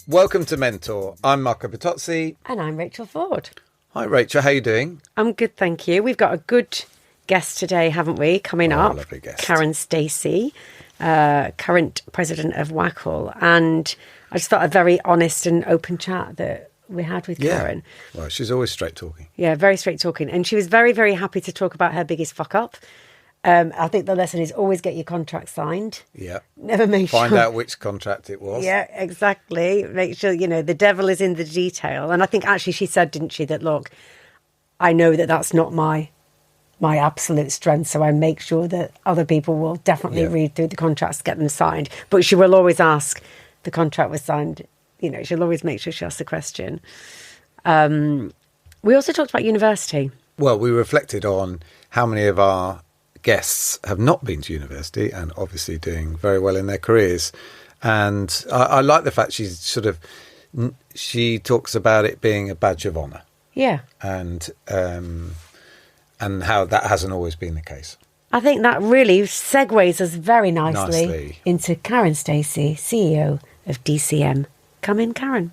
Welcome to Mentor. I'm Marco Bertozzi. And I'm Rachel Ford. Hi, Rachel. How are you doing? I'm good, thank you. We've got a good guest today, haven't we, coming up? Lovely guest. Karen Stacey, current president of WACL. And I just thought a very honest and open chat that we had with Karen. Well, she's always straight talking. Yeah, very straight talking. And she was very, very happy to talk about her biggest fuck up. I think the lesson is always get your contract signed. Yeah. Never make Find out which contract it was. Yeah, exactly. Make sure, the devil is in the detail. And I think actually she said, didn't she, that, look, I know that that's not my absolute strength. So I make sure that other people will definitely read through the contracts, get them signed. But she will always ask, the contract was signed. She'll always make sure she asks the question. We also talked about university. Well, we reflected on how many of our guests have not been to university and obviously doing very well in their careers. And I like the fact she talks about it being a badge of honour. Yeah. And how that hasn't always been the case. I think that really segues us very nicely into Karen Stacey, CEO of DCM. Come in, Karen.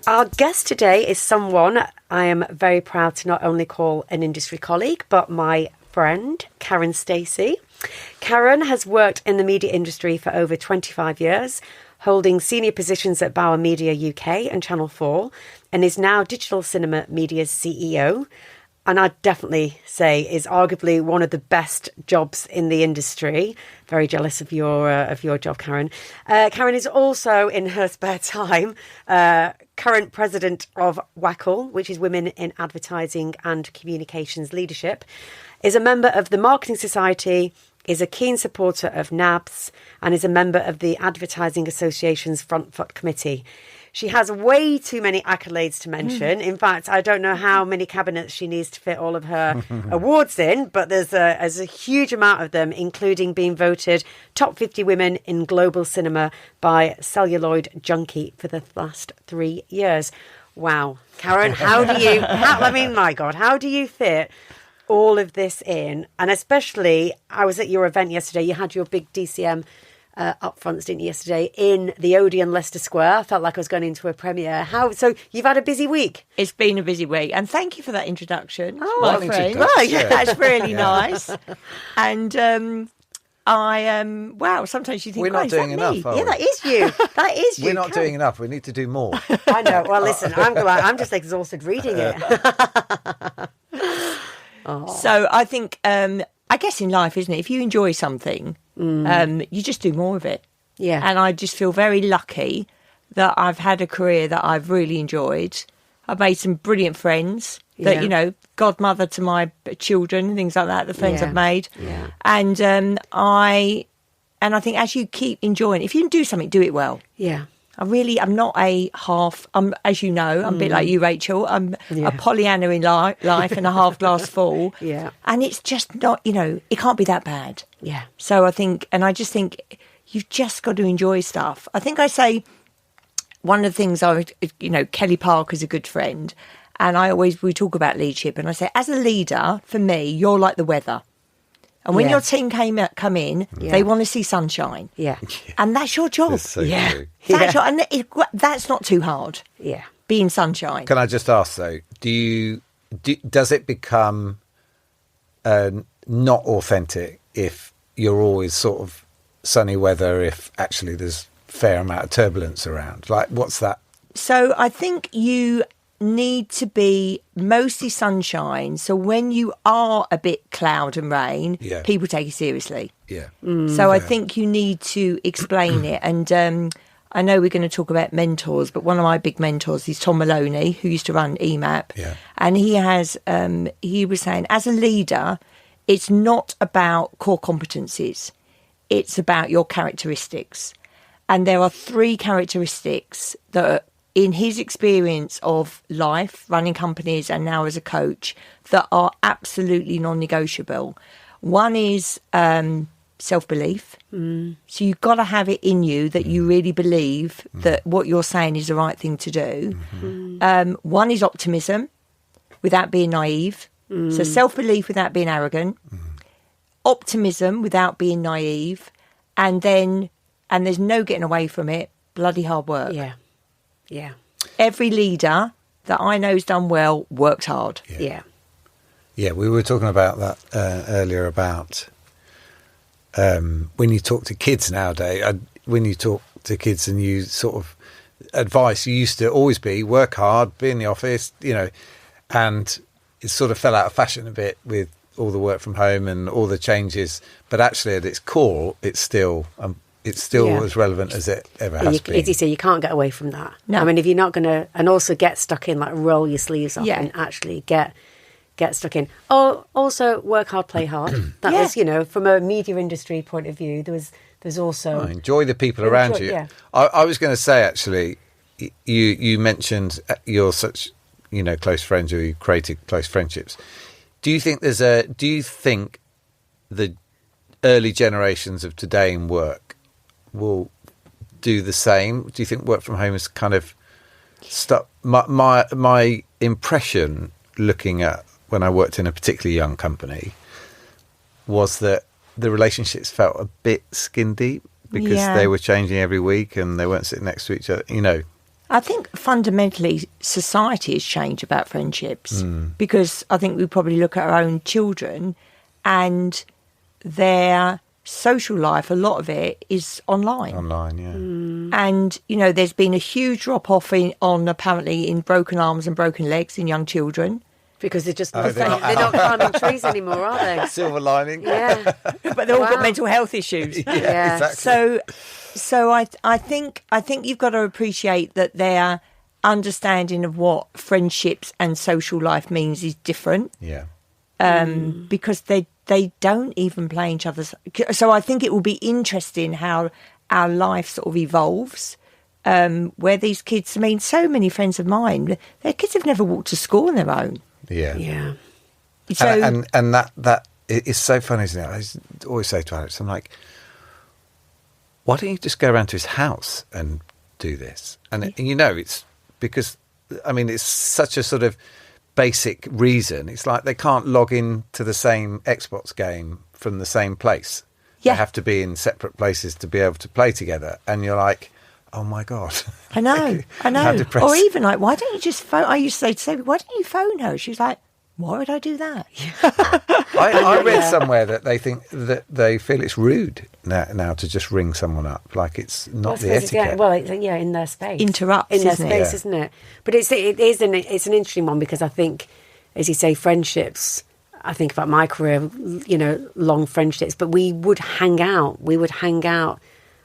Our guest today is someone I am very proud to not only call an industry colleague, but my friend, Karen Stacey. Karen has worked in the media industry for over 25 years, holding senior positions at Bauer Media UK and Channel 4, and is now Digital Cinema Media's CEO. And I'd definitely say is arguably one of the best jobs in the industry. Very jealous of your job, Karen. Karen is also, in her spare time, current president of WACL, which is Women in Advertising and Communications Leadership, is a member of the Marketing Society, is a keen supporter of NABS, and is a member of the Advertising Association's Front Foot Committee. She has way too many accolades to mention. In fact, I don't know how many cabinets she needs to fit all of her awards in, but there's a huge amount of them, including being voted top 50 women in global cinema by Celluloid Junkie for the last 3 years. Wow. Karen, how do you fit all of this in? And especially, I was at your event yesterday. You had your big DCM upfronts, didn't you, yesterday in the Odeon, Leicester Square. I felt like I was going into a premiere. So you've had a busy week. It's been a busy week, and thank you for that introduction, my friend. Yeah. That's really nice. And wow, sometimes you think, we're not doing enough, are we? Yeah, that is you. That is you. We're not doing enough. We need to do more. I know. Well, listen, I'm just exhausted reading it. So I think, I guess in life, isn't it? If you enjoy something, you just do more of it. Yeah. And I just feel very lucky that I've had a career that I've really enjoyed. I've made some brilliant friends that, godmother to my children and things like that, the friends I've made. Yeah. And I think as you keep enjoying, if you do something, do it well. Yeah. I'm not as you know, I'm a bit like you, Rachel. I'm a Pollyanna in life and a half glass full. Yeah. And it's just not, it can't be that bad. Yeah. So I just think you've just got to enjoy stuff. I think I say one of the things Kelly Parker's a good friend. And we talk about leadership. And I say, as a leader, for me, you're like the weather. And when your team come in, they want to see sunshine. Yeah. And that's your job. That's so true. That's not too hard. Yeah. Being sunshine. Can I just ask, though, does it become not authentic if you're always sort of sunny weather, if actually there's a fair amount of turbulence around? Like, what's that? So I think you need to be mostly sunshine, so when you are a bit cloud and rain, people take you seriously. I think you need to explain it. And I know we're going to talk about mentors, but one of my big mentors is Tom Maloney, who used to run EMAP. And he was saying, as a leader, it's not about core competencies, it's about your characteristics. And there are 3 characteristics that are, in his experience of life, running companies and now as a coach, that are absolutely non-negotiable. One is self-belief. So you've got to have it in you that you really believe that what you're saying is the right thing to do. One is optimism, without being naive. So self-belief without being arrogant. optimism without being naive, and there's no getting away from it, bloody hard work. Yeah. Every leader that I know's done well works hard. Yeah. Yeah, we were talking about that earlier about when you talk to kids nowadays, when you talk to kids and you sort of advice used to always be work hard, be in the office, and it sort of fell out of fashion a bit with all the work from home and all the changes. But actually, at its core, it's still as relevant as it ever has been. As you say, you can't get away from that. No. I mean, if you're not going to, and also get stuck in, like roll your sleeves up and actually get stuck in. Oh, also work hard, play hard. That was, from a media industry point of view, there's also... enjoy the people around you. Yeah. I was going to say, actually, you mentioned you're such, close friends, or you created close friendships. Do you think the early generations of today in work will do the same? Do you think work from home is kind of stuck? My impression, looking at when I worked in a particularly young company, was that the relationships felt a bit skin deep because they were changing every week and they weren't sitting next to each other, I think fundamentally society has changed about friendships because I think we probably look at our own children and their social life, a lot of it is online. Online, yeah. And, there's been a huge drop-off apparently in broken arms and broken legs in young children. Because they're not climbing trees anymore, are they? Silver lining. Yeah. But they've all got mental health issues. Yeah. Exactly. So I think you've got to appreciate that their understanding of what friendships and social life means is different. Yeah. Because they don't even play each other's. So I think it will be interesting how our life sort of evolves. Where these kids, so many friends of mine, their kids have never walked to school on their own. Yeah. Yeah. So, and that is so funny, isn't it? I always say to Alex, I'm like, why don't you just go around to his house and do this? And it's because, it's such a sort of basic reason. It's like they can't log in to the same Xbox game from the same place. Yeah. They have to be in separate places to be able to play together. And you're like, oh my God. I know. How depressing. Or even like, why don't you just phone? I used to say to Sophie, why don't you phone her? She was like, why would I do that? I read somewhere that they think that they feel it's rude now to just ring someone up, like it's not the etiquette. In their space. Interrupt, in their space, isn't it? But it's an interesting one because I think, as you say, friendships. I think about my career, long friendships, but we would hang out.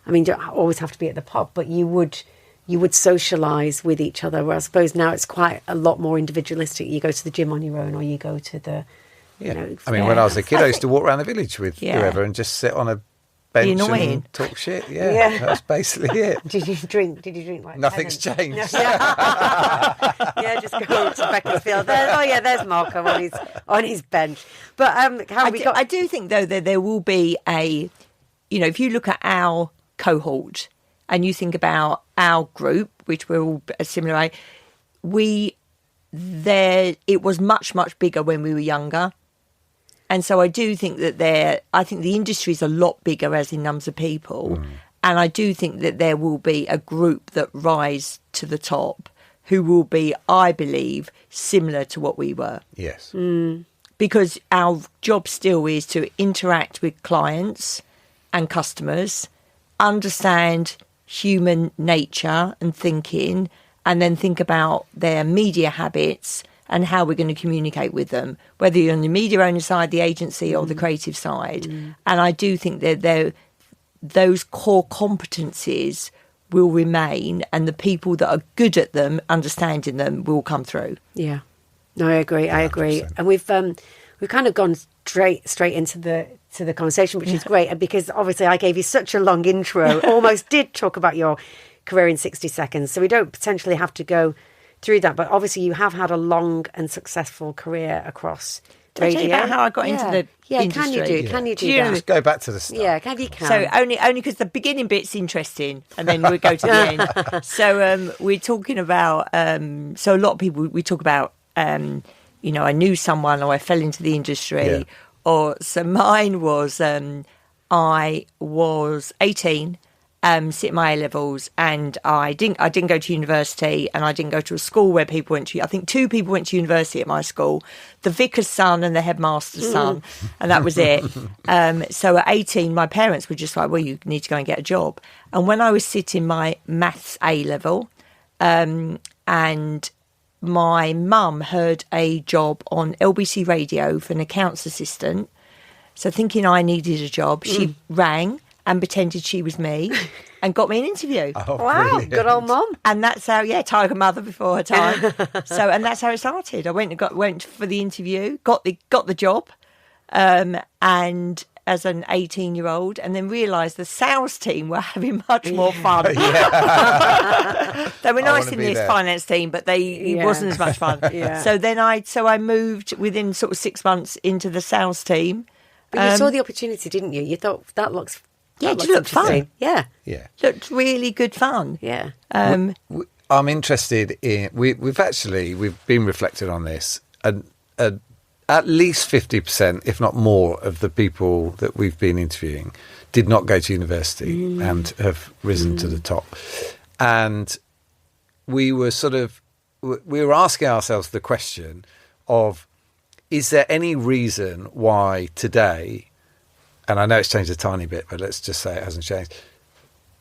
I mean, don't always have to be at the pub, but you would socialise with each other. Where I suppose now it's quite a lot more individualistic. You go to the gym on your own, or you go to the. When I was a kid, I used to walk around the village with whoever and just sit on a bench and talk shit. Yeah, that's basically it. Did you drink like nothing's changed? Just go to Beaconsfield. There's Marco on his bench. But I do think though that there will be a, if you look at our cohort and you think about our group, which we're all a similar age, it was much, much bigger when we were younger. And so I do think that I think the industry is a lot bigger as in numbers of people. And I do think that there will be a group that rise to the top who will be, I believe, similar to what we were. Yes. Because our job still is to interact with clients and customers, understand human nature and thinking, and then think about their media habits and how we're going to communicate with them, whether you're on the media owner side, the agency, or the creative side. And I do think that those core competencies will remain, and the people that are good at them, understanding them, will come through. Yeah. No, I agree. 100%. And we've kind of gone straight into the conversation, which is great, because obviously I gave you such a long intro, almost did talk about your career in 60 seconds, so we don't potentially have to go through that, but obviously you have had a long and successful career across radio. Tell you about how I got into the industry. Can you do that? Just go back to the start. Yeah, can you can. So only because the beginning bit's interesting, and then we go to the end. So we're talking about. So a lot of people we talk about. I knew someone, or I fell into the industry, So mine was I was 18, sitting my A-levels, and I didn't go to university, and I didn't go to a school where people went to. I think 2 people went to university at my school, the vicar's son and the headmaster's son, and that was it. So at 18, my parents were just like, well, you need to go and get a job. And when I was sitting my maths A-level, and my mum heard a job on LBC radio for an accounts assistant, so thinking I needed a job, she rang and pretended she was me and got me an interview. Oh, wow, brilliant. good old mum. And that's how, tiger mother before her time. And that's how it started. I went for the interview, got the job, and as an 18-year-old, and then realised the sales team were having much more fun. They were nice in this finance team, but it wasn't as much fun. So then I moved within sort of 6 months into the sales team. But you saw the opportunity, didn't you? You thought that looks it looked fun. Yeah. Looked really good fun. Yeah. I'm interested in. We've been reflecting on this, and at least 50%, if not more, of the people that we've been interviewing did not go to university and have risen to the top. And we were asking ourselves the question of, is there any reason why today, and I know it's changed a tiny bit, but let's just say it hasn't changed,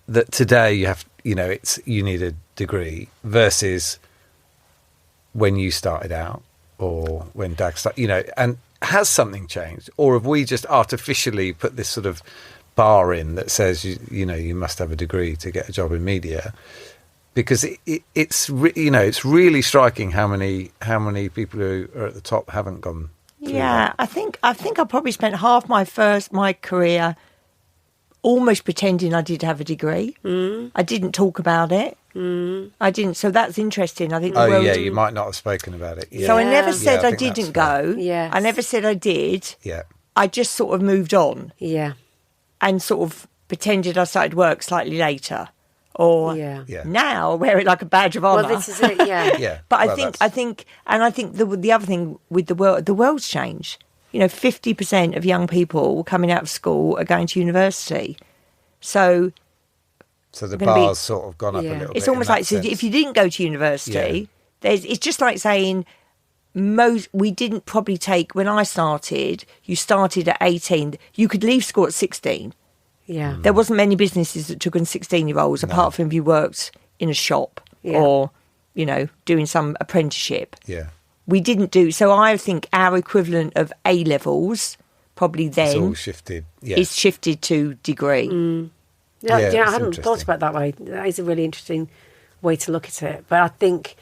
that today you need a degree versus when you started out or when Dag started, and has something changed? Or have we just artificially put this sort of bar in that says, you must have a degree to get a job in media? Because it's really striking how many people who are at the top haven't gone through that. I think I probably spent half my career almost pretending I did have a degree. I didn't talk about it. I didn't. So that's interesting. I think. You might not have spoken about it. Yeah. So I never said I didn't go. Yes. I never said I did. Yeah. I just sort of moved on. Yeah. And sort of pretended I started work slightly later. Or now I wear it like a badge of honour. Well, this is it, yeah. But I think the other thing with the world's changed. 50% of young people coming out of school are going to university. So the bar's sort of gone up a little bit. It's almost like, so if you didn't go to university, it's just like saying we didn't probably take, when I started, you started at 18, you could leave school at 16. Yeah. There wasn't many businesses that took on 16-year-olds, apart from if you worked in a shop or, doing some apprenticeship. Yeah. We didn't do, so I think our equivalent of A-levels probably then it's all shifted. is shifted to degree. I hadn't thought about it that way. That is a really interesting way to look at it. But I think,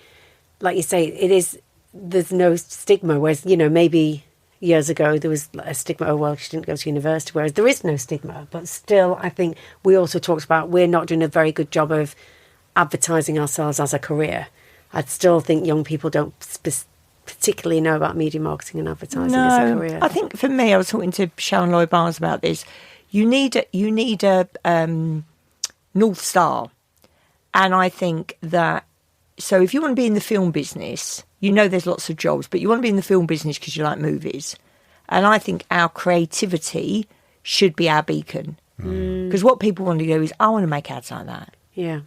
like you say, there's no stigma, whereas, maybe years ago there was a stigma, oh, well, she didn't go to university, whereas there is no stigma. But still, I think we also talked about we're not doing a very good job of advertising ourselves as a career. I still think young people don't particularly know about media marketing and advertising as a career. I think for me, I was talking to Sharon Lloyd Barnes about this. You need a North Star. And I think that, so if you want to be in the film business, there's lots of jobs, but you want to be in the film business because you like movies. And I think our creativity should be our beacon. Because what people want to do is, I want to make ads like that. Yeah.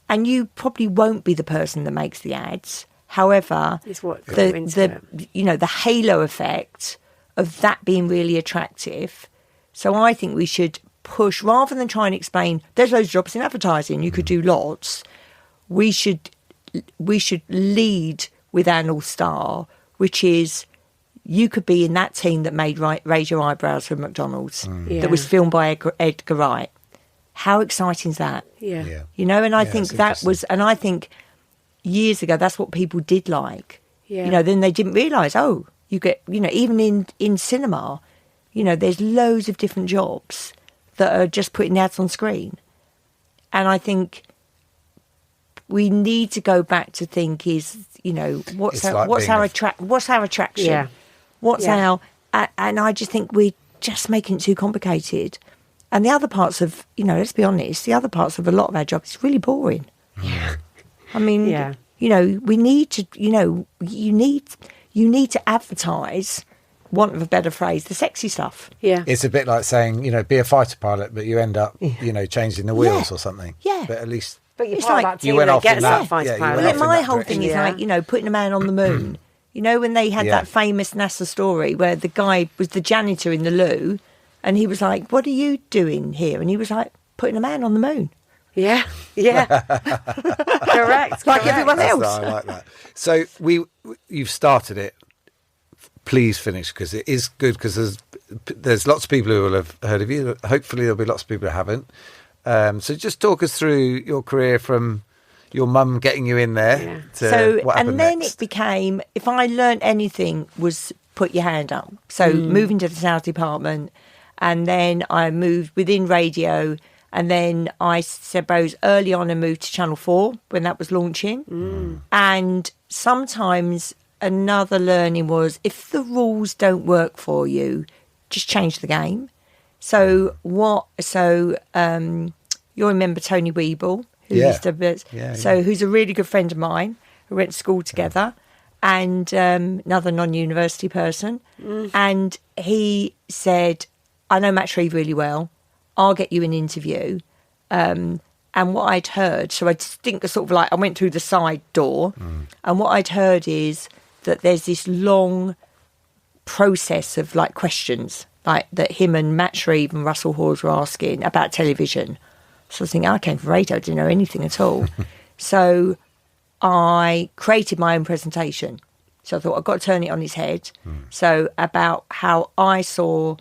And you probably won't be the person that makes the ads. However, the halo effect of that being really attractive. So I think we should push, rather than try and explain, there's loads of jobs in advertising, you could do lots. We should lead with our North Star, which is you could be in that team that made Raise Your Eyebrows for McDonald's, that was filmed by Edgar Wright. How exciting is that? Yeah. And I think that was, and I think years ago, that's what people did like. Yeah. Then they didn't realise, you get, even in cinema, there's loads of different jobs that are just putting ads on screen. And I think we need to go back to think what's our attraction? Yeah. And I just think we're just making it too complicated. And the other parts of, let's be honest, the other parts of a lot of our job is really boring. Yeah. I mean, we need to, you need to advertise want of a better phrase, the sexy stuff. Yeah. It's a bit like saying, be a fighter pilot, but you end up, changing the wheels or something. Yeah. But at least... But you're It's part like- of that You team went that off gets in that that- fighter yeah, you pilot. went Well, off in my that whole thing is direction. like, putting a man on the moon. When they had that famous NASA story where the guy was the janitor in the loo and he was like, what are you doing here? And he was like, putting a man on the moon. Yeah. Correct. Like everyone else. I like that. So you've started it. Please finish, because it is good, because there's lots of people who will have heard of you. Hopefully there'll be lots of people who haven't. So just talk us through your career from your mum getting you in there to what happened and then next. it became, if I learnt anything, was put your hand up. So moving to the sales department, and then I moved within radio, and then I suppose early on I moved to Channel 4 when that was launching. And sometimes another learning was, if the rules don't work for you, just change the game. So you'll remember Tony Weeble, who used to be, who's a really good friend of mine. We went to school together, and another non-university person. And he said, I know Matt Shreve really well. I'll get you an interview. And what I'd heard, so I just think sort of like, I went through the side door, and what I'd heard is that there's this long process of like questions, like that him and Matt Shreve and Russell Hawes were asking about television. So I was thinking, I came from radio, I didn't know anything at all. So I created my own presentation. So I thought, I've got to turn it on its head. So about how I saw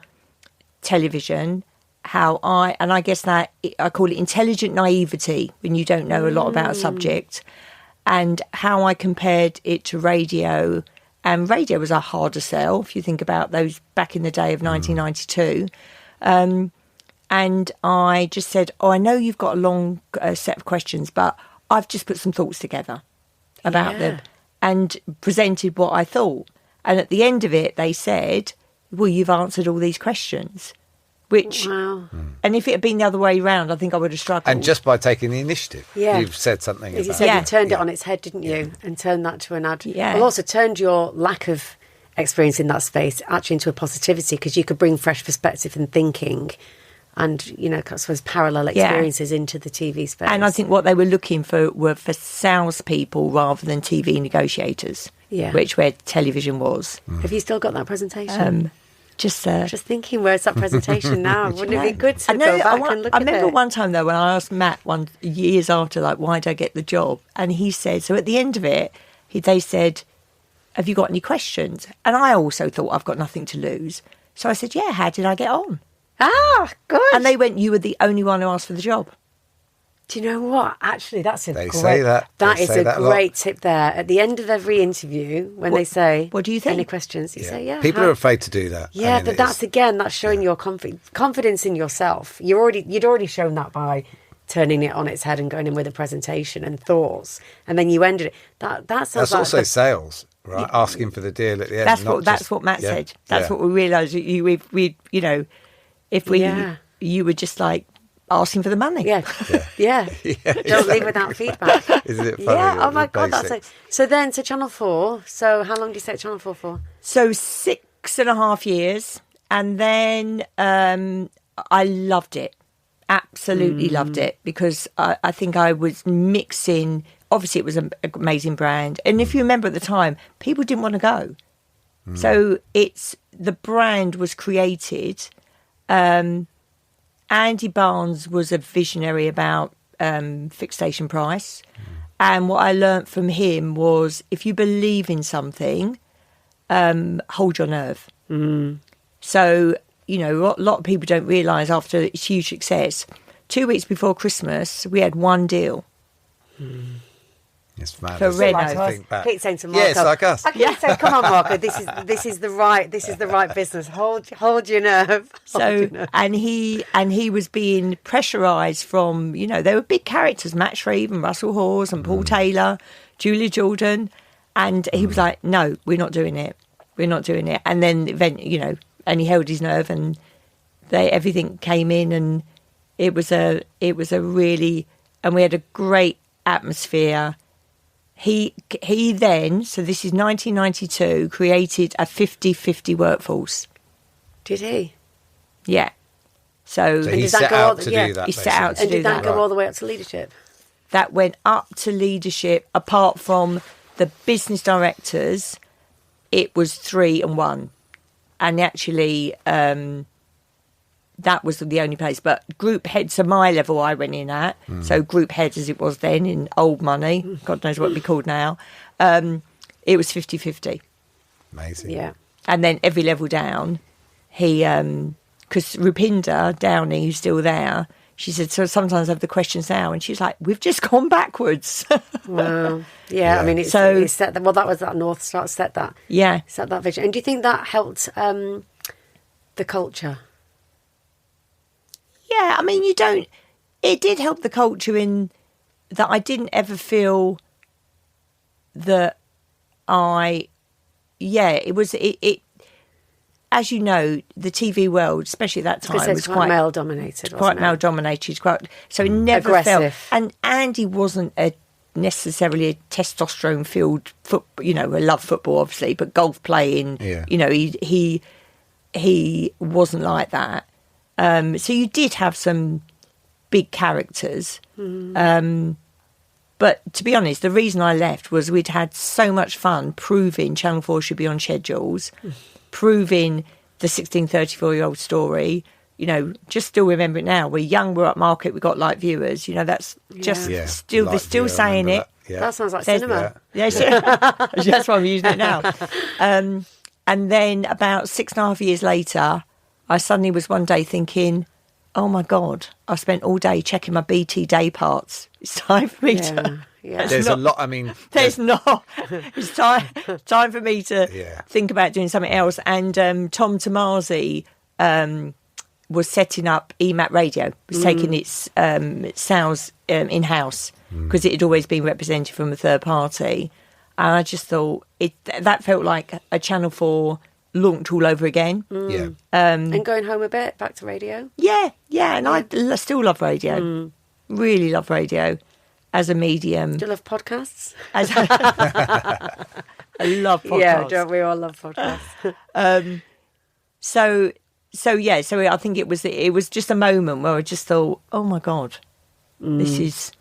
television, and I guess that I call it intelligent naivety when you don't know a lot about a subject, and how I compared it to radio. And radio was a harder sell, if you think about those back in the day of 1992. And I just said, I know you've got a long set of questions, but I've just put some thoughts together about them and presented what I thought. And at the end of it, they said, well, you've answered all these questions. Which, and if it had been the other way around, I think I would have struggled. And just by taking the initiative, you've said something. As you said, you turned it on its head, didn't you? And turned that to an ad. Well, also turned your lack of experience in that space actually into a positivity, because you could bring fresh perspective and thinking, and I suppose parallel experiences into the TV space. And I think what they were looking for were for salespeople rather than TV negotiators. Which where television was. Have you still got that presentation? Just thinking, where's that presentation now? Wouldn't it be good to go back and look at it? I remember one time, though, when I asked Matt years after, like, why did I get the job? And he said, so at the end of it, they said, have you got any questions? And I also thought, I've got nothing to lose. So I said, yeah, how did I get on? Ah, good. And they went, you were the only one who asked for the job. Do you know what? Actually, that's They say that. That They is say a that great tip there. At the end of every interview, when they say, what do you think? Any questions? You say, People are afraid to do that. Yeah, but that's showing your confidence in yourself. You'd already shown that by turning it on its head and going in with a presentation and thoughts, and then you ended it. That's also sales, right? Asking for the deal at the end. That's what Matt said. That's what we realised. You were just like asking for the money. Yeah. Don't leave without feedback. Isn't it funny? Yeah. Oh my God, that's it. So then to Channel 4. So how long did you stay at Channel 4 for? So 6.5 years, and then I loved it. Absolutely loved it, because I think I was mixing. Obviously, it was an amazing brand, and if you remember at the time, people didn't want to go. So the brand was created. Andy Barnes was a visionary about fixed station price. And what I learnt from him was, if you believe in something, hold your nerve. So, a lot of people don't realise after its huge success, 2 weeks before Christmas, we had one deal. It's mad. For Renault. I keep saying to Marco, it's like us. I keep saying, come on, Marco, this is the right business. Hold your nerve. And he was being pressurised from, they were big characters, Matt Shreve and Russell Hawes and Paul Taylor, Julia Jordan, and he was like, no, we're not doing it. And then and he held his nerve, and everything came in, and it was a really, and we had a great atmosphere. He then, so this is 1992, created a 50-50 workforce. Did he? Yeah. So he set out to do that. He set out to do that. And did that go all the way up to leadership? That went up to leadership. Apart from the business directors, it was 3 and 1. And actually, that was the only place. But group head, so my level I went in at, so group head as it was then in old money, God knows what it'd be called now, it was 50-50. Amazing. Yeah. And then every level down, he, because Rupinder Downey, who's still there, she said, so sometimes I have the questions now, and she's like, we've just gone backwards. Wow. Yeah, I mean, it set that. Well, that was that North Star, set that vision. And do you think that helped the culture? Yeah, I mean, it did help the culture in that I didn't ever feel that it as you know, the TV world, especially at that time, was quite male dominated. Quite male dominated. So it never aggressive. felt. And Andy wasn't necessarily a testosterone filled I love football obviously, but golf playing. Yeah. He wasn't like that. So you did have some big characters. But to be honest, the reason I left was we'd had so much fun proving Channel 4 should be on schedules, proving the 1634-year-old story. Just still remember it now. We're young, we're upmarket, we've got light viewers. That's just still, they're still saying it. Yeah. That sounds like cinema. Yeah, that's why I'm using it now. And then about 6.5 years later, I suddenly was one day thinking, oh my God, I spent all day checking my BT day parts. It's time for me to... Yeah. There's a lot, I mean... There's not. It's time for me to think about doing something else. And Tom Tomasi was setting up EMAT Radio, was taking its sales in-house because it had always been represented from a third party. And I just thought that felt like a Channel 4 launch all over again. Yeah. And going home a bit, back to radio? Yeah. And I still love radio. Really love radio as a medium. Do you love podcasts? I love podcasts. Yeah, don't we all love podcasts? So I think it was just a moment where I just thought, oh my God, this is...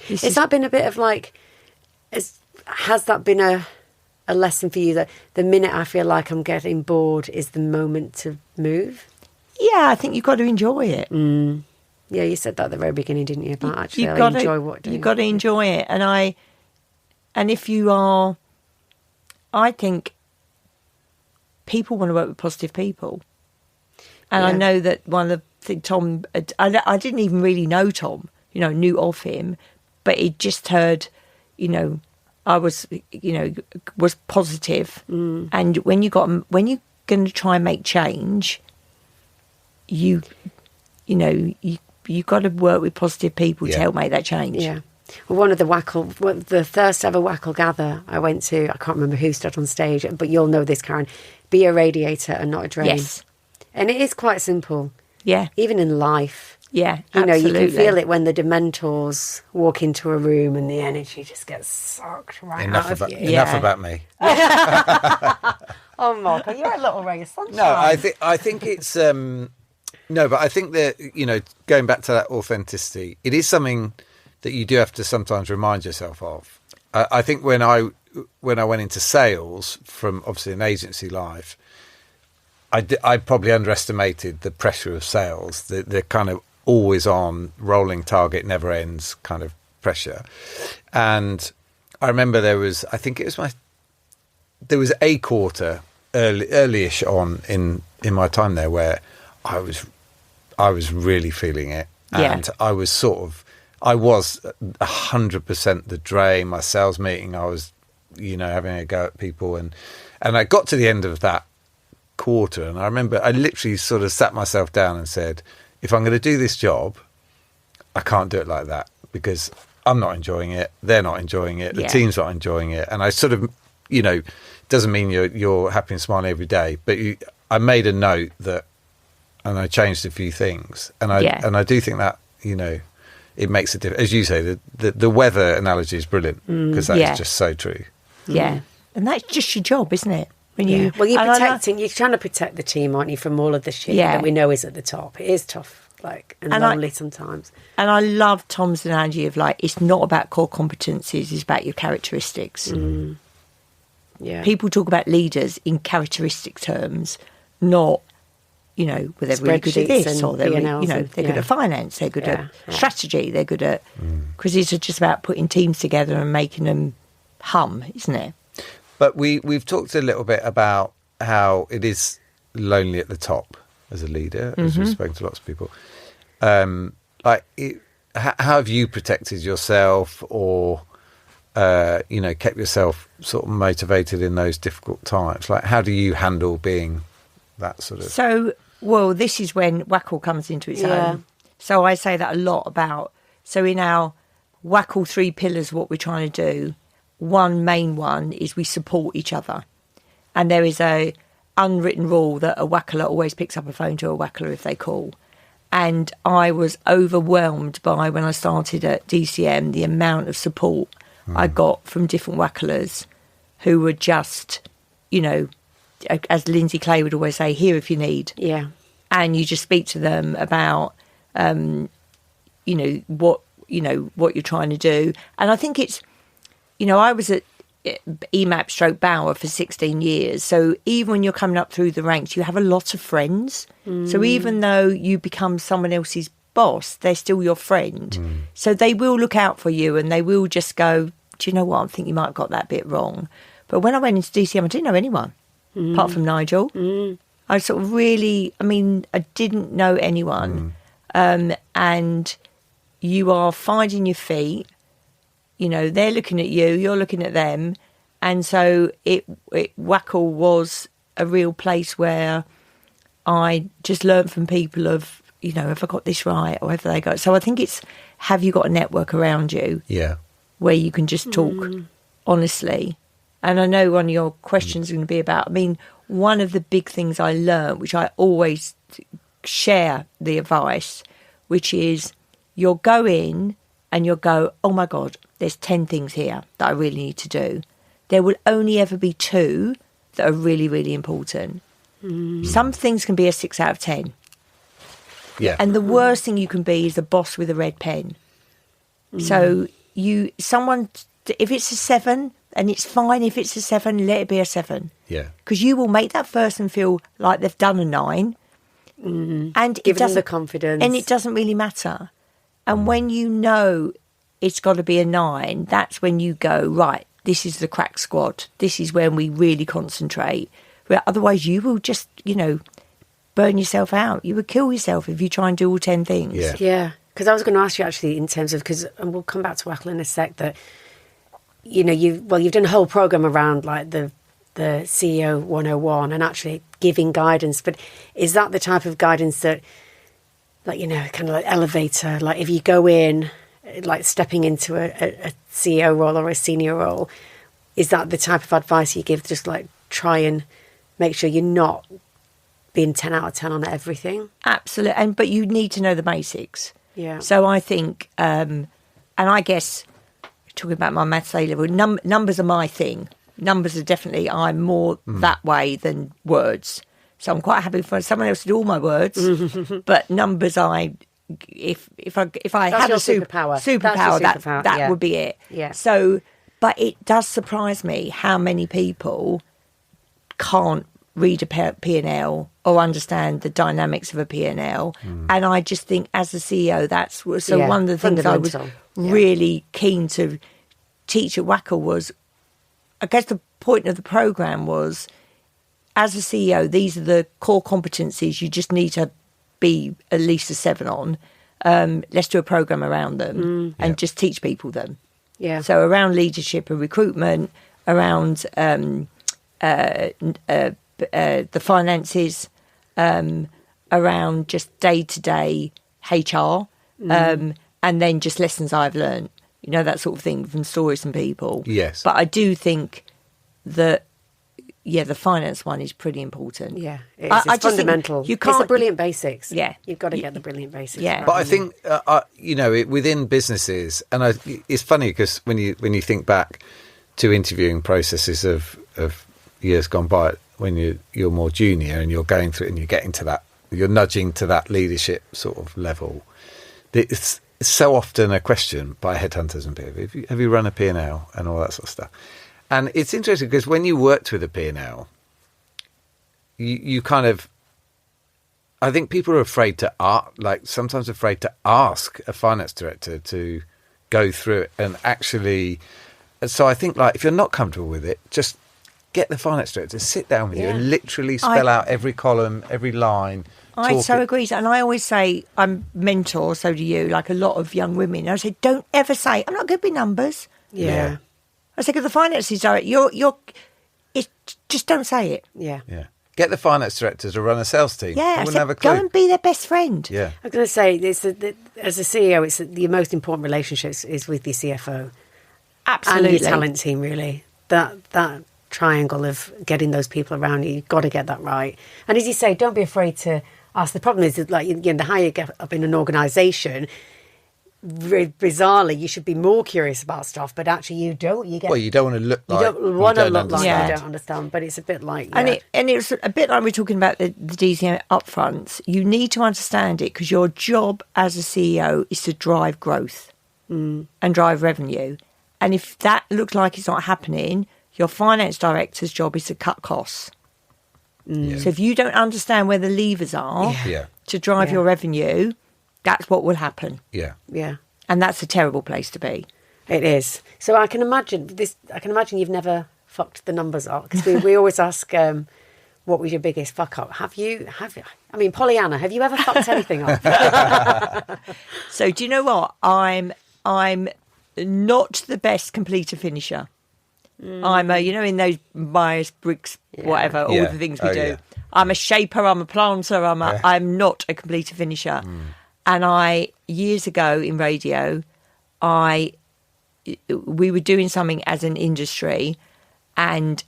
Has that been a bit of like... Has that been a lesson for you that the minute I feel like I'm getting bored is the moment to move? Yeah, I think you've got to enjoy it. Yeah, you said that at the very beginning, didn't you? About actually enjoy what doing. You've got to enjoy it. And if you are, I think people want to work with positive people. And I know that one of the things Tom, I didn't even really know Tom, knew of him, but he just heard, I was, was positive. And when you're going to try and make change, you've got to work with positive people to help make that change. Yeah. Well, one of the WACL, the first ever WACL gather I went to, I can't remember who stood on stage, but you'll know this, Karen, be a radiator and not a drain. Yes. And it is quite simple. Yeah. Even in life. Yeah, you can feel it when the Dementors walk into a room and the energy just gets sucked out of you. Enough about me. Oh, Marco, you're a little ray of sunshine. No, I think it's... No, but I think that, going back to that authenticity, it is something that you do have to sometimes remind yourself of. I think when I went into sales from obviously an agency life, I probably underestimated the pressure of sales, the kind of always on, rolling target, never ends kind of pressure. And I remember there was a quarter early-ish on in my time there where I was really feeling it. And I was 100% the drain. My sales meeting, I was, having a go at people. And I got to the end of that quarter, and I remember I literally sort of sat myself down and said, if I'm going to do this job, I can't do it like that because I'm not enjoying it. They're not enjoying it. The team's not enjoying it. And I sort of, doesn't mean you're happy and smiling every day, but I made a note that, and I changed a few things. And I do think that, it makes a difference. As you say, the weather analogy is brilliant because that is just so true. Yeah. And that's just your job, isn't it? When you're trying to protect the team, aren't you, from all of the shit that we know is at the top. It is tough, and lonely sometimes. And I love Tom's analogy of it's not about core competencies, it's about your characteristics. Yeah. People talk about leaders in characteristic terms, not, whether they're really good at this or they're, they're good at finance, they're good at strategy, they're good at... Because it's just about putting teams together and making them hum, isn't it? But we've talked a little bit about how it is lonely at the top as a leader, as we've spoken to lots of people. How have you protected yourself or, kept yourself sort of motivated in those difficult times? How do you handle being that sort of... So, this is when WACL comes into its own. So I say that a lot about... So in our WACL 3 pillars, what we're trying to do... One main one is we support each other. And there is a unwritten rule that a WACLer always picks up a phone to a WACLer if they call. And I was overwhelmed by, when I started at DCM, the amount of support I got from different WACLers who were just, as Lindsay Clay would always say, here if you need. Yeah. And you just speak to them about, what you're trying to do. And I think it's... I was at EMAP / Bauer for 16 years. So even when you're coming up through the ranks, you have a lot of friends. So even though you become someone else's boss, they're still your friend. So they will look out for you and they will just go, do you know what? I think you might have got that bit wrong. But when I went into DCM, I didn't know anyone apart from Nigel. I sort of really, I didn't know anyone. And you are finding your feet. They're looking at you, you're looking at them. And so WACL was a real place where I just learned from people of, have I got this right or have they got... So I think it's, have you got a network around you? Yeah. Where you can just talk honestly. And I know one of your questions is going to be about, one of the big things I learned, which I always share the advice, which is you'll go in and you'll go, oh my God, there's 10 things here that I really need to do. There will only ever be 2 that are really, really important. Some things can be a 6 out of 10. Yeah. And the worst thing you can be is a boss with a red pen. So if it's a 7, and it's fine if it's a 7, let it be a 7. Yeah. Because you will make that person feel like they've done a 9. And give them the confidence. And it doesn't really matter. And when it's got to be a 9, that's when you go, right, this is the crack squad. This is when we really concentrate. But otherwise you will just, burn yourself out. You would kill yourself if you try and do all 10 things. Yeah. Because I was going to ask you actually in terms of, and we'll come back to WACL in a sec, that, you've done a whole programme around the CEO 101 and actually giving guidance. But is that the type of guidance that, kind of like elevator, if you go in, stepping into a CEO role or a senior role, is that the type of advice you give? Just try and make sure you're not being 10 out of 10 on everything. Absolutely. But you need to know the basics. Yeah. So I think, and I guess, talking about my maths A level, numbers are my thing. Numbers are definitely, I'm more that way than words. So I'm quite happy for someone else to do all my words. But numbers, if I that's had a superpower, that would be it. Yeah. So, but it does surprise me how many people can't read a P&L or understand the dynamics of a P&L. And I just think as a CEO, one of the things I was really keen to teach at WACL was, I guess the point of the programme was, as a CEO, these are the core competencies you just need to be at least a 7 on. Let's do a programme around them and just teach people them. Yeah. So around leadership and recruitment, around the finances, around just day-to-day HR, and then just lessons I've learned, that sort of thing from stories from people. Yes. But I do think that, the finance one is pretty important. Yeah, it's fundamental. You can't, it's the brilliant basics. Yeah. You've got to get the brilliant basics. Yeah. Right. But I think, within businesses, and it's funny because when you think back to interviewing processes of years gone by, when you're more junior and you're going through it and you're getting to that, you're nudging to that leadership sort of level, it's so often a question by headhunters and people, have you run a P&L and all that sort of stuff? And it's interesting because when you worked with a P&L, you kind of, I think people are afraid to sometimes afraid to ask a finance director to go through it and actually. So I think if you're not comfortable with it, just get the finance director to sit down with you and literally spell out every column, every line. I so agree. And I always say, I'm mentor, so do you, like a lot of young women. I say, don't ever say, I'm not good with numbers. Yeah. I say, because the finances director, just don't say it. Yeah. Yeah. Get the finance director to run a sales team. Yeah. Wouldn't have a clue. Go and be their best friend. Yeah. I'm going to say, as a CEO, it's the most important relationships is with your CFO. Absolutely. And your talent team, really. That triangle of getting those people around you, you've got to get that right. And as you say, don't be afraid to ask. The problem is that, the higher you get up in an organisation, bizarrely, you should be more curious about stuff, but actually you don't. You don't want to look like you don't understand. But it's a bit like, and it's a bit like we're talking about the DCM upfronts. You need to understand it because your job as a CEO is to drive growth and drive revenue. And if that looks like it's not happening, your finance director's job is to cut costs. So if you don't understand where the levers are to drive your revenue, that's what will happen. Yeah. Yeah. And that's a terrible place to be. It is. So I can imagine you've never fucked the numbers up, because we always ask, what was your biggest fuck up? Have you? I mean, Pollyanna, have you ever fucked anything up? So do you know what? I'm not the best completer finisher. I'm in those Myers-Briggs, whatever, all the things we do. Yeah. I'm a shaper, I'm a planter, I'm not a completer finisher. And years ago in radio, we were doing something as an industry, and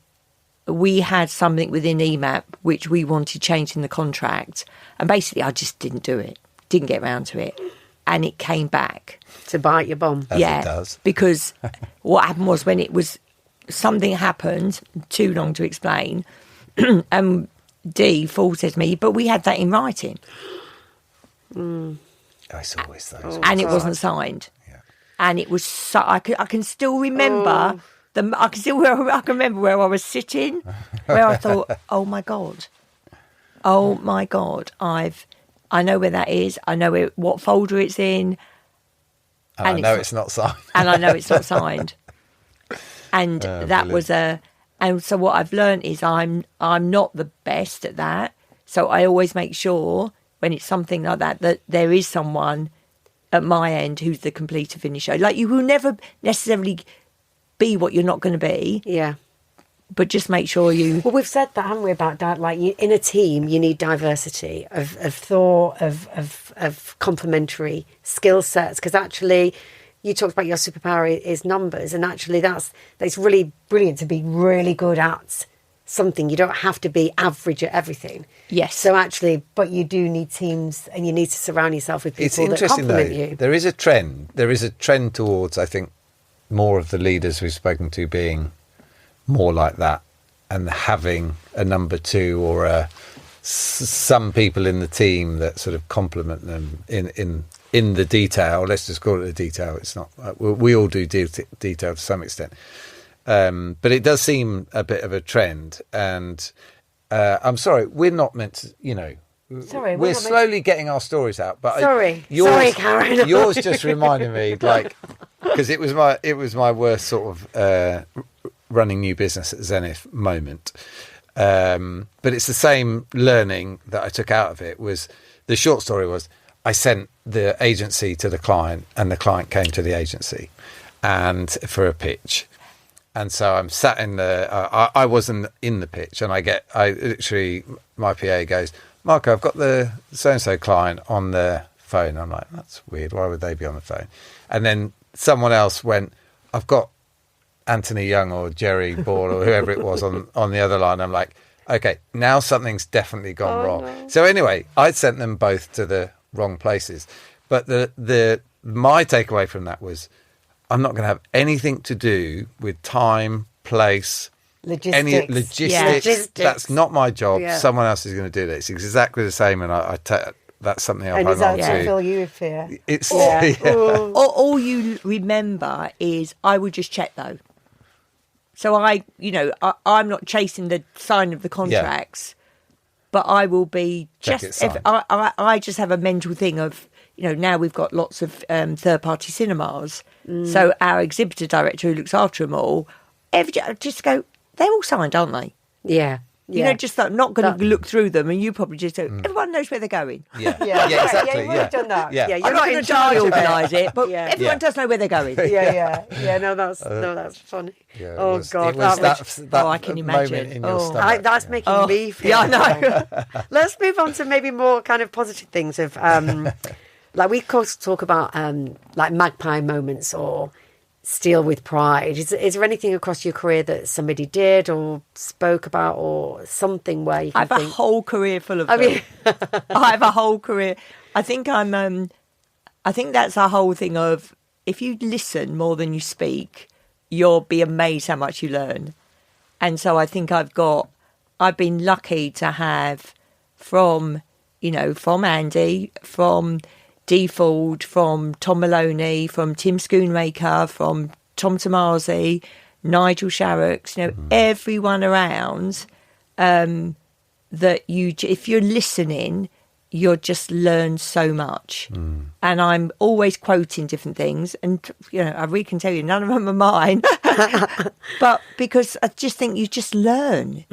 we had something within EMAP which we wanted changed in the contract. And basically I just didn't do it, didn't get around to it. And it came back. To bite your bum. As it does. Because what happened was, when it was, something happened, too long to explain, and Paul said to me, but we had that in writing. It's always those. And it wasn't signed. Yeah. And it was, I can still remember, I can remember where I was sitting, where I thought, oh my God, I know where that is. I know what folder it's in. And I know it's not signed. And I know it's not signed. And that brilliant. And so what I've learned is I'm not the best at that. So I always make sure when it's something like that there is someone at my end who's the completer finisher. Like, you will never necessarily be what you're not going to be. Yeah. But just make sure you... Well, we've said that, haven't we, about that? Like, in a team, you need diversity of thought, of complementary skill sets. Because actually, you talked about your superpower is numbers, and actually that's really brilliant to be really good at something. You don't have to be average at everything. Yes. So actually, but you do need teams, and you need to surround yourself with people that complement you. There is a trend. There is a trend towards, I think, more of the leaders we've spoken to being more like that, and having a number two or some people in the team that sort of complement them in the detail. Let's just call it the detail. It's not, we all do detail to some extent, but it does seem a bit of a trend. And I'm sorry, we're not meant to, we're slowly getting our stories out. But sorry, Karen. Yours just reminded me, because it was my worst sort of running new business at Zenith moment. But it's the same learning that I took out of it. Was the short story was, I sent the agency to the client, and the client came to the agency and for a pitch. And so I'm sat in I wasn't in the pitch, and I literally, my PA goes, Marco, I've got the so-and-so client on the phone. I'm like, that's weird. Why would they be on the phone? And then someone else went, I've got Anthony Young or Jerry Ball or whoever it was on the other line. I'm like, okay, now something's definitely gone wrong. No. So anyway, I sent them both to the wrong places. But my takeaway from that was, I'm not going to have anything to do with time, place, logistics. Yeah. That's not my job. Yeah. Someone else is going to do this. It's exactly the same, and that's something I'll hang on to. And fill you with fear. It's all you remember is, I would just check though. So I'm not chasing the sign of the contracts, but I will be I just have a mental thing of, now we've got lots of third-party cinemas. So our exhibitor director who looks after them all, just go, they're all signed, aren't they? Yeah. Just like, not going to look through them, and you probably just go, everyone knows where they're going. Yeah, exactly. Yeah, you've done that. Yeah. You're not in charge of organise it, but everyone does know where they're going. No, that's funny. Yeah, God, that I can imagine. In your stomach, that's making me feel. Yeah, I know. Let's move on to maybe more kind of positive things of, like we talk about like Magpie Moments or Steal with Pride. Is there anything across your career that somebody did or spoke about, or something where you can I have a whole career full of them. I have a whole career. I think that's a whole thing of, if you listen more than you speak, you'll be amazed how much you learn. And so I think I've been lucky to have from Andy, from Default, from Tom Maloney, from Tim Schoonmaker, from Tom Tomasi, Nigel Sharrocks, everyone around, that if you're listening, you'll just learn so much. And I'm always quoting different things, and I really can tell you none of them are mine. But because I just think you just learn.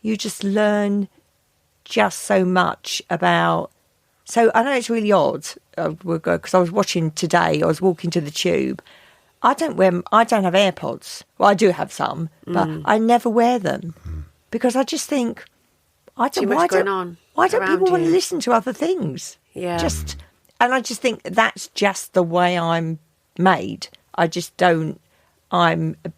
You just learn just so much about. So I know it's really odd, because I was watching today, I was walking to the tube. I don't have AirPods. Well, I do have some, but I never wear them because I just think, why don't people want to listen to other things? Yeah. And I just think that's just the way I'm made. I just don't. I'm a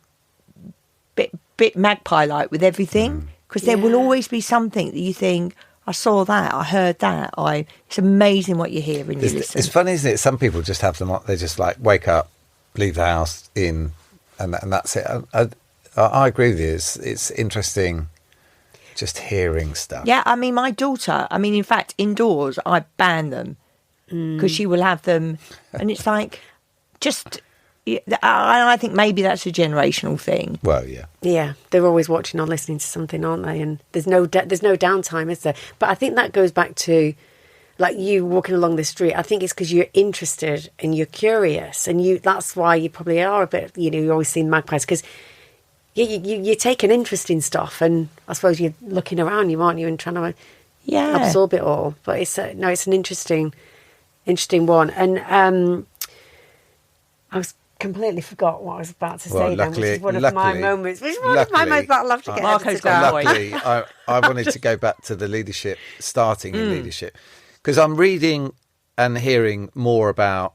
bit magpie-like with everything, because there will always be something that you think, I saw that, I heard that. It's amazing what you hear when you listen. It's funny, isn't it? Some people just have them. They just like wake up, leave the house, and that's it. I agree with you. It's interesting, just hearing stuff. Yeah, I mean, my daughter. In fact, indoors, I ban them because she will have them, and it's like, just. I think maybe that's a generational thing. Well, yeah. Yeah, they're always watching or listening to something, aren't they? And there's no downtime, is there? But I think that goes back to, like, you walking along the street. I think it's because you're interested and you're curious, and that's why you probably are a bit, you're always seeing magpies, because you take an interest in stuff, and I suppose you're looking around you, aren't you, and trying to absorb it all. But it's an interesting one. And I was completely forgot what I was about to say then, which is one of my moments. Which is one of my moments that I love to get Marco's got luckily, I wanted to go back to the leadership, starting in leadership, because I'm reading and hearing more about,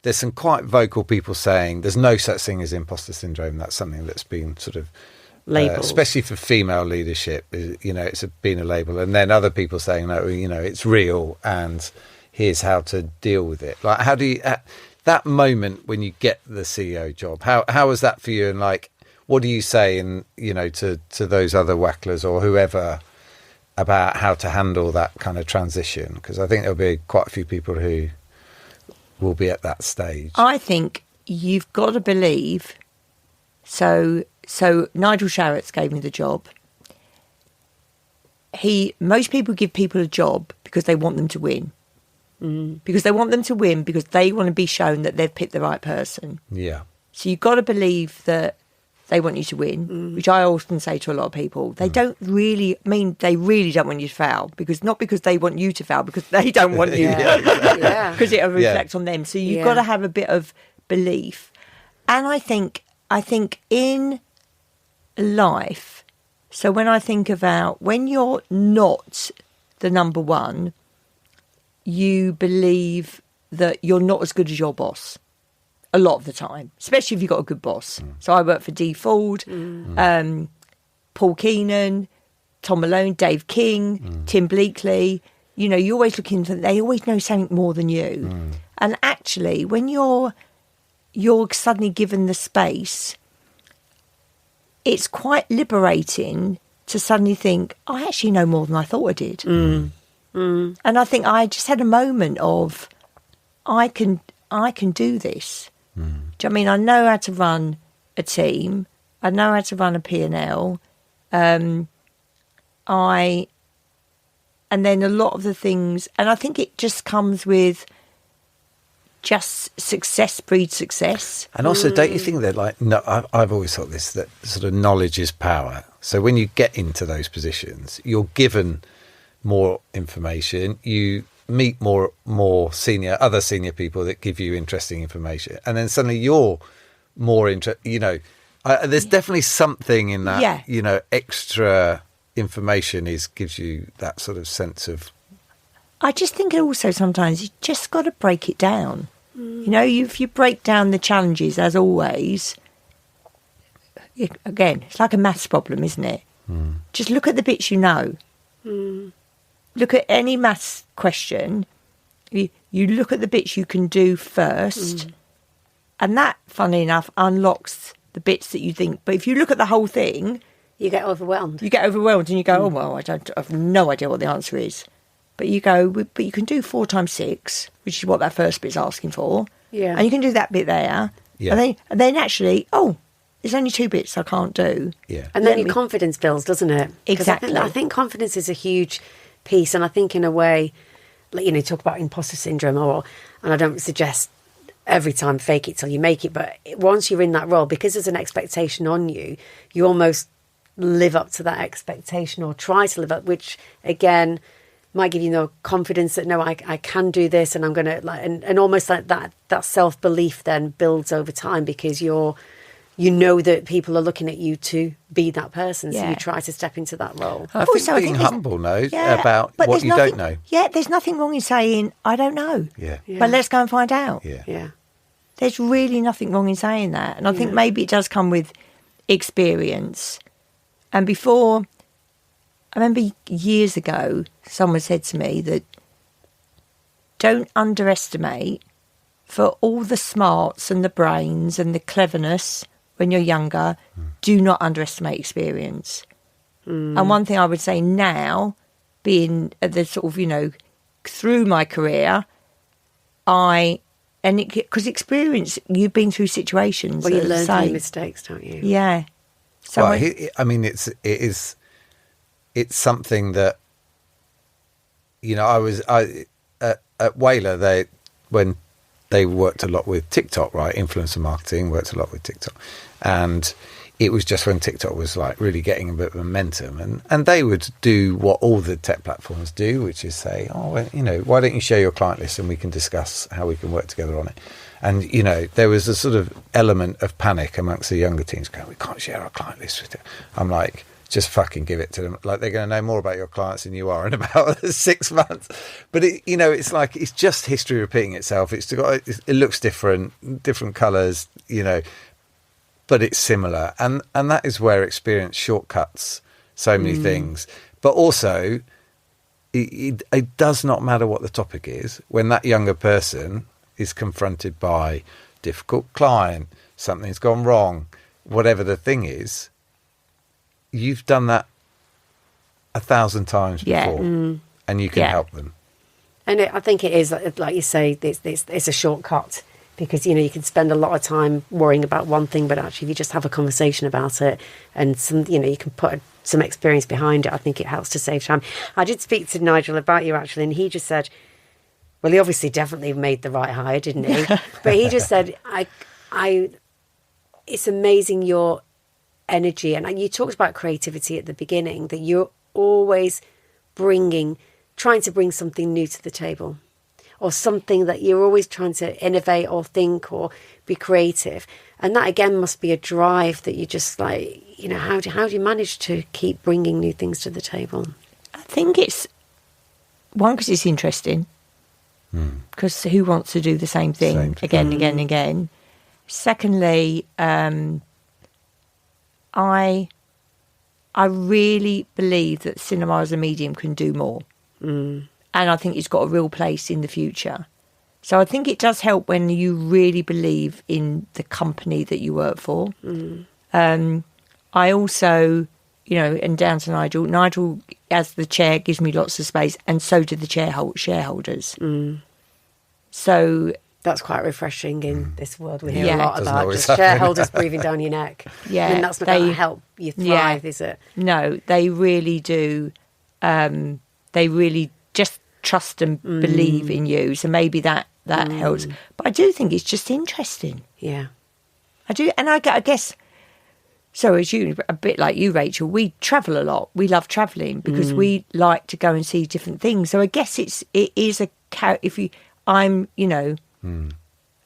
there's some quite vocal people saying there's no such thing as imposter syndrome. That's something that's been sort of labeled, especially for female leadership. It's been a label. And then other people saying, no, it's real, and here's how to deal with it. Like, how do you... that moment when you get the CEO job, how was that for you? And like, what do you say to those other WACLers or whoever about how to handle that kind of transition? Because I think there'll be quite a few people who will be at that stage. I think you've got to believe. So Nigel Sharrocks gave me the job. Most people give people a job because they want them to win. Because they want them to win, because they want to be shown that they've picked the right person. Yeah. So you've got to believe that they want you to win, which I often say to a lot of people. They don't really, they really don't want you to fail, not because they want you to fail, because they don't want you to. Because it'll reflect on them. So you've got to have a bit of belief. And I think in life, so when I think about when you're not the number one, you believe that you're not as good as your boss. a lot of the time, especially if you've got a good boss. So I work for Dee Ford, Paul Keenan, Tom Malone, Dave King, Tim Bleakley. You know, you're always looking for, they always know something more than you. And actually, when you're suddenly given the space, it's quite liberating to suddenly think, I actually know more than I thought I did. And I think I just had a moment of, I can do this. Do you know what I mean? I know how to run a team. I know how to run a P&L. And then a lot of the things, and I think it just comes with just success breeds success. And also, don't you think that, like, no, I've always thought this, that sort of knowledge is power. So when you get into those positions, you're given more information, you meet more other senior people that give you interesting information, and then suddenly you're more you know, there's definitely something in that, you know, extra information gives you that sort of sense of. I just think also sometimes you just got to break it down. You know, if you break down the challenges, as always, again, it's like a maths problem, isn't it? Just look at the bits you know. Look at any maths question. You look at the bits you can do first, and that, funnily enough, unlocks the bits that you think. But if you look at the whole thing, you get overwhelmed. You get overwhelmed, and you go, "Oh well, I have no idea what the answer is." But you go, but you can do 4 times 6, which is what that first bit's asking for. Yeah, and you can do that bit there. Yeah, and then actually, there's only 2 bits I can't do. Yeah, and then your confidence builds, doesn't it? Exactly. I think confidence is a huge piece, and I think in a way, like, you know, talk about imposter syndrome, and I don't suggest every time fake it till you make it, but once you're in that role, because there's an expectation on you, you almost live up to that expectation, or try to live up, which again might give you no confidence that I can do this, and I'm gonna, like, and almost like that self-belief then builds over time, because you know that people are looking at you to be that person, so you try to step into that role. I think being humble about what you don't know. Yeah, there's nothing wrong in saying, I don't know. But let's go and find out. There's really nothing wrong in saying that. And I think maybe it does come with experience. And before, I remember years ago, someone said to me that don't underestimate, for all the smarts and the brains and the cleverness when you're younger, do not underestimate experience. And one thing I would say now, being at the sort of, you know, through my career, because experience, you've been through situations. Well, you learn from your mistakes, don't you? Yeah. So I mean, it's something that, you know, at WACL, when they worked a lot with TikTok, right? Influencer marketing worked a lot with TikTok. And it was just when TikTok was like really getting a bit of momentum, and they would do what all the tech platforms do, which is say, well, you know, why don't you share your client list and we can discuss how we can work together on it. And, you know, there was a sort of element of panic amongst the younger teams going, we can't share our client list with you. I'm like, just fucking give it to them. Like, they're going to know more about your clients than you are in about 6 months. But, you know, it's like, it's just history repeating itself. It looks different colours, you know, but it's similar. And that is where experience shortcuts so many things. But also, it does not matter what the topic is. When that younger person is confronted by difficult client, something's gone wrong, whatever the thing is, you've done that 1,000 times before, and you can help them. And I think it is, like you say, it's a shortcut, because, you know, you can spend a lot of time worrying about one thing, but actually if you just have a conversation about it and you can put some experience behind it, I think it helps to save time. I did speak to Nigel about you, actually, and he just said, well, he obviously definitely made the right hire, didn't he? But he just said, it's amazing your energy. And you talked about creativity at the beginning, that you're always trying to bring something new to the table, or something that you're always trying to innovate or think or be creative. And that, again, must be a drive that you just, like, you know, how do you manage to keep bringing new things to the table? I think it's, one, because it's interesting, because who wants to do the same thing again and again and again? Secondly, I really believe that cinema as a medium can do more. And I think it's got a real place in the future. So I think it does help when you really believe in the company that you work for. I also, and down to Nigel. Nigel, as the chair, gives me lots of space, and so do the shareholders. So that's quite refreshing in this world. We hear a lot about just shareholders breathing down your neck. Yeah, and that's not going to help you thrive, is it? No, they really do. They really just trust and believe in you. So maybe that helps. But I do think it's just interesting. Yeah, I do, and I guess. So as you, a bit like you, Rachel, we travel a lot. We love travelling because we like to go and see different things. So I guess it is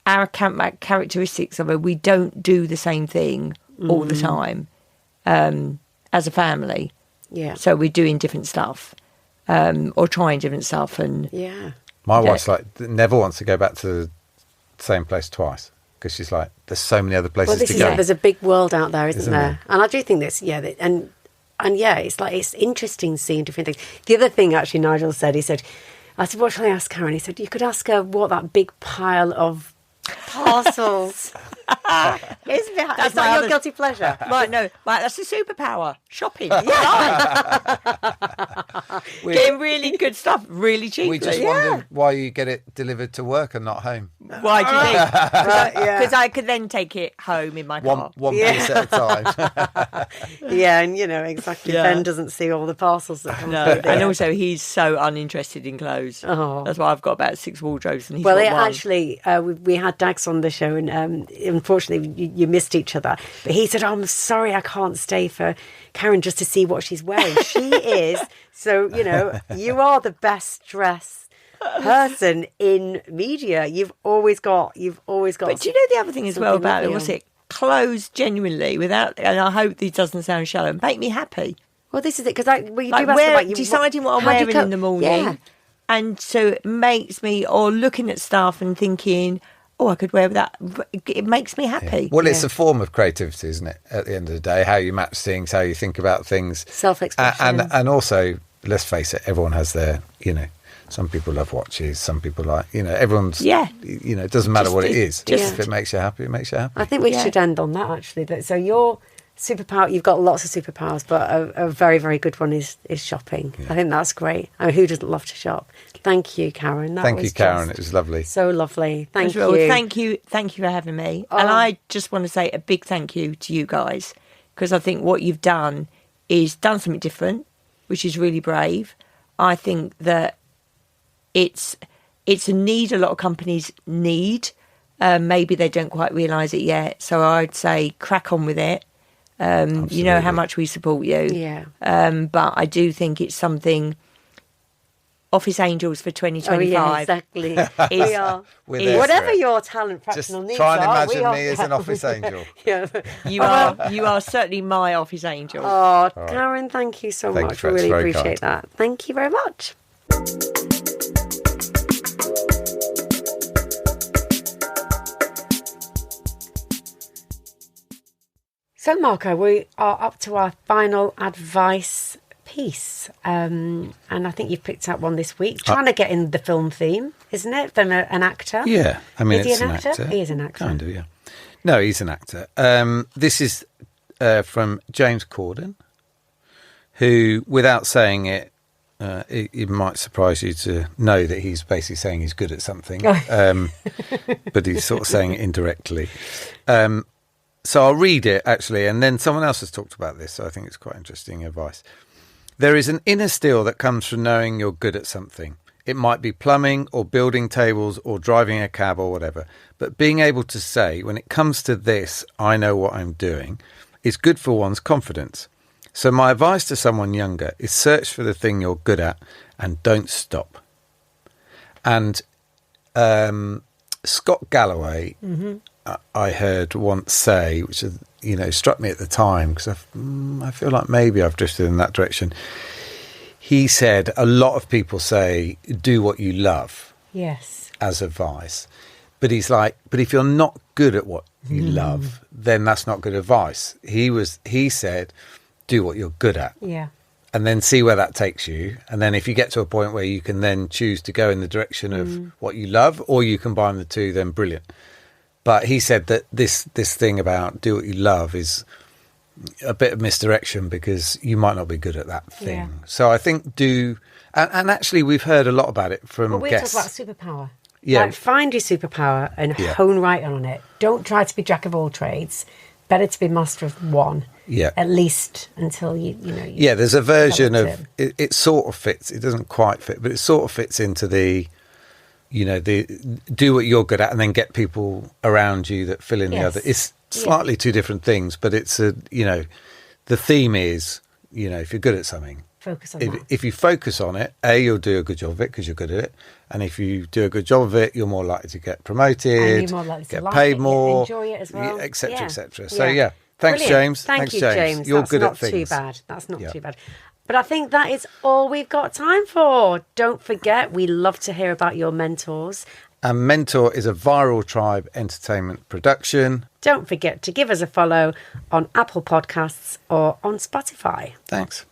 our characteristics of it. We don't do the same thing all the time as a family. Yeah. So we're doing different stuff or trying different stuff. And my wife's never wants to go back to the same place twice. Because she's like, there's so many other places to go. There's a big world out there, isn't there? And I do think this, it's interesting seeing different things. The other thing, actually, Nigel said, I said, what shall I ask Karen? He said, you could ask her what that big pile of parcels is. That's not your guilty pleasure. Right, no. Right, that's a superpower. Shopping. Getting really good stuff really cheaply. We just wondered why you get it delivered to work and not home. Why do you think? Because I could then take it home in my car. One piece at a time. And exactly. Ben doesn't see all the parcels that come through. And also he's so uninterested in clothes. That's why I've got about 6 wardrobes and he's got one. Actually, we had Dags on the show and unfortunately you missed each other. But he said, I'm sorry I can't stay for Karen just to see what she's wearing. She is. So, you are the best dressed person in media. You've always got. But do you know the other thing as well about it? Was it clothes genuinely without? And I hope this doesn't sound shallow. Make me happy. Well, this is it because you do ask about deciding what I'm wearing in the morning, and so it makes me or looking at stuff and thinking, I could wear that. It makes me happy. Yeah. Well, it's a form of creativity, isn't it? At the end of the day, how you match things, how you think about things, self-expression, and also, let's face it, everyone has their, some people love watches, some people like, everyone's, it doesn't matter what it is. If it makes you happy, it makes you happy. I think we should end on that actually. So your superpower, you've got lots of superpowers, but a very, very good one is shopping. Yeah. I think that's great. I mean, who doesn't love to shop? Thank you, Karen. Thank you, Karen. It was lovely. So lovely. Thank you. Thank you for having me. And I just want to say a big thank you to you guys because I think what you've done is done something different, which is really brave. I think that it's a need a lot of companies need. Maybe they don't quite realise it yet. So I'd say crack on with it. You know how much we support you. Yeah. But I do think it's something. Office Angels for 2025. Exactly. We are. Whatever your talent, fractional needs are. Try and imagine me as an office angel. You are certainly my office angel. Oh, right. Karen, thank you so much. I really appreciate that. Thank you very much. So, Marco, we are up to our final advice piece, and I think you've picked out one this week. Trying to get in the film theme, isn't it? From an actor. Yeah, I mean, is he an actor? He is an actor. Kind of, yeah. No, he's an actor. This is from James Corden, who, without saying it, it might surprise you to know that he's basically saying he's good at something, but he's sort of saying it indirectly. So I'll read it, actually, and then someone else has talked about this, so I think it's quite interesting advice. There is an inner steel that comes from knowing you're good at something. It might be plumbing or building tables or driving a cab or whatever. But being able to say, when it comes to this, I know what I'm doing, is good for one's confidence. So my advice to someone younger is search for the thing you're good at and don't stop. And Scott Galloway, I heard once say, which struck me at the time because I feel like maybe I've drifted in that direction. He said a lot of people say do what you love. Yes. As advice, but But he's like, but if you're not good at what you love, then that's not good advice. He said, do what you're good at. Yeah. And then see where that takes you. And then if you get to a point where you can then choose to go in the direction of what you love, or you combine the two, then brilliant. But he said that this thing about do what you love is a bit of misdirection, because you might not be good at that thing. Yeah. So I think and actually we've heard a lot about it from guests. Talk about superpower. Yeah. Like, find your superpower and hone right on it. Don't try to be jack of all trades. Better to be master of one. Yeah. At least until you there's a version of it sort of fits. It doesn't quite fit, but it sort of fits into the do what you're good at and then get people around you that fill in the other. It's slightly two different things, but it's the theme is, if you're good at something, focus on that. If you focus on it, you'll do a good job of it because you're good at it. And if you do a good job of it, you're more likely to get promoted, and you're more likely to get paid more, enjoy it as well, etc., etc. So thanks, brilliant. James. Thanks, you, James. You're That's good not at things. Too bad. That's not too bad. But I think that is all we've got time for. Don't forget, we love to hear about your mentors. And Mentor is a Viral Tribe entertainment production. Don't forget to give us a follow on Apple Podcasts or on Spotify. Thanks.